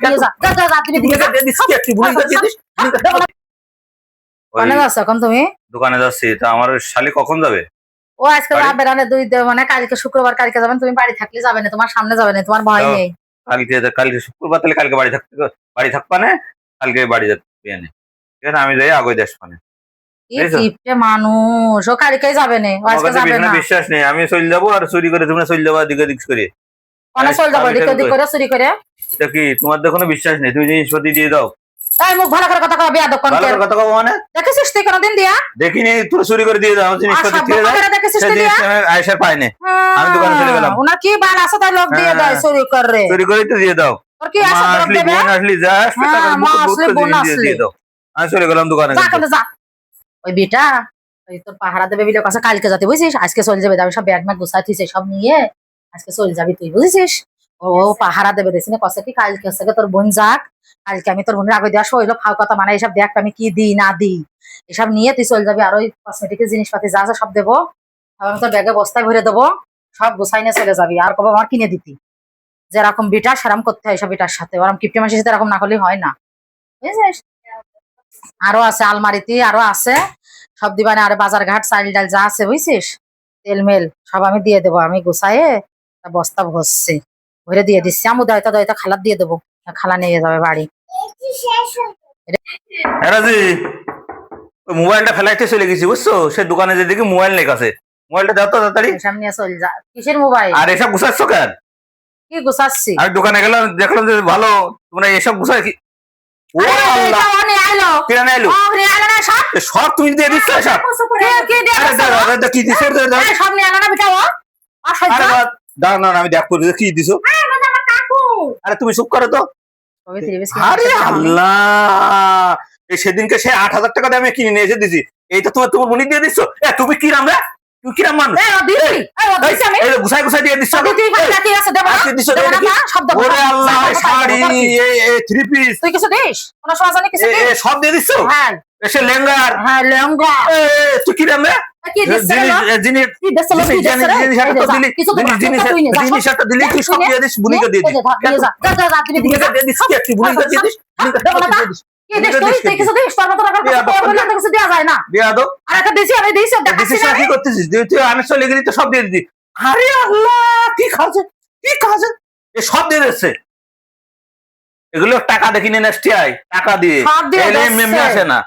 দিয়ে যা যা যা যা তুমি দিয়ে যা কোনে যাচ্ছ এখন তুমি? দোকানে যাচ্ছি। তা আমার শালি কখন যাবে? ও আজকে যাবে না, মানে কালকে শুক্রবার, কালকে যাবেন। তুমি বাড়ি থাকলে যাবে না, তোমার সামনে যাবে না, তোমার ভয় নেই। কালকে শুক্রবার, তাহলে কালকে বাড়ি থাকবা না, কালকে বাড়ি যাবে ঠিক আছে, আমি যাই আগে দেশ মানে মানুষ ও কালকে যাবে না, আজকে যাবে না। বিশ্বাস নেই, আমি চলে যাবো আর চুরি করে তোমরা চলে যাবো দিকে দিক করে। কোনে চলে যাবো দিক দিক করে চুরি করে? কি তোমার তো কোনো বিশ্বাস নেই, তুমি জিনিসপত্র দিয়ে দাও। এই মুখ ভালো করে কথা কও, বেয়াদব কোন ভালো কথা কও মানে? দেখেছিস তুই কোনদিন দিয়া? দেখিনি, তোরা চুরি করে দিয়ে দাও জিনিসপত্র, দিয়ে দাও। দেখেছিস তুই দিয়া? আয়েশার পায় না, আমি দোকানে চলে গেলাম। ওনার কি বাল আছে তাই লোক দিয়ে দেয় চুরি করে? চুরি করে তো দিয়ে দাও। তোর কি আছে লোক দেবে? আসলি যা দিয়ে দাও। আমি চলে গেলাম দোকানে। যা কোনে যা। ওই বেটা ওই তোর পাহারা দেবে বিলে কাছে কালকে যাতে, বুঝছিস? আজকে চলে যাবে, যাবে সব ব্যাগ ম্যাগ গুছাই থুইছে সব নিয়ে আজকে চলে যাবি তুই, বুঝছিস? ও পাহারা দেবে দেখিস না কসে কি কালকে হচ্ছে তোর বোন যাক, কালকে আমি তোর বোনের আগে দেওয়া হইলো ফাও কথা, মানে এইসব দেখ আমি কি দিই না দিই এসব নিয়ে তুই চলে যাবি। আর ওই কসমেটিকের জিনিসপাতি যা আছে সব দেবো, আমি তোর ব্যাগে বস্তায় ভরে দেবো, সব গুছাই নিয়ে চলে যাবি। আর কবে আমার কিনে দিতি, যেরকম বিটা সেরকম করতে হয় সব বিটার সাথে, ওরকম কিপটে মাসের সাথে এরকম না করলেই হয় না, বুঝছিস? আরো আছে আলমারিতে, আরো আছে সব দিবানে। আর বাজার ঘাট চাল ডাল যা আছে বুঝছিস, তেল মেল সব আমি দিয়ে দেবো, আমি গুছাইয়ে বস্তা ভরছি ভরে দিয়ে দিচ্ছি। আমি দয়তা দয়তা খালার দিয়ে দেবো, খালা নিয়ে যাবে বাড়ি। মোবাইলটা ফেলাইতে চলে গেছি বুঝছো, সে দোকানে যে দেখি মোবাইল নেই কাছে, মোবাইলটা দাও তো তাড়াতাড়ি। সামনে চল যা, কিসের মোবাইল? আর এসব গুছাচ্ছ কেন? কি গুছাচ্ছি? আমি দোকানে গেলাম, দেখলাম যে ভালো তোমরা এসব গুছাই কি? সব তুমি দিয়ে দিচ্ছ সব? কি দিচ্ছ? দাঁড়া, আমি দেখ করবি কি দিছো। আরে তুমি চুপ করো তো। আরে আল্লাহ, সেদিনকে সে ৮,০০০ টাকা দিয়ে আমি কিনে নিয়ে এসে দিছি, এইটা তোমার মনি দিয়ে দিচ্ছ? তুমি কি রাম রে, তুই কিরাম মানুষ? গুছাই গুছাই দিয়ে দিচ্ছ। থ্রি পিস সব দিয়ে দিচ্ছ, এসে লেহেঙ্গার তুই কি রাম রে? জিনিস একটা দিলি, তুই সব দিয়ে দিস, বুনিকে দিয়ে দিস। সব দিয়ে দিচ্ছি। আরে আল্লাহ, কি খাচ্ছে কি খাচ্ছে, এ সব দিয়ে দিচ্ছে। এগুলো টাকা দেখি নেস্টি টাকা দিয়ে আসে না।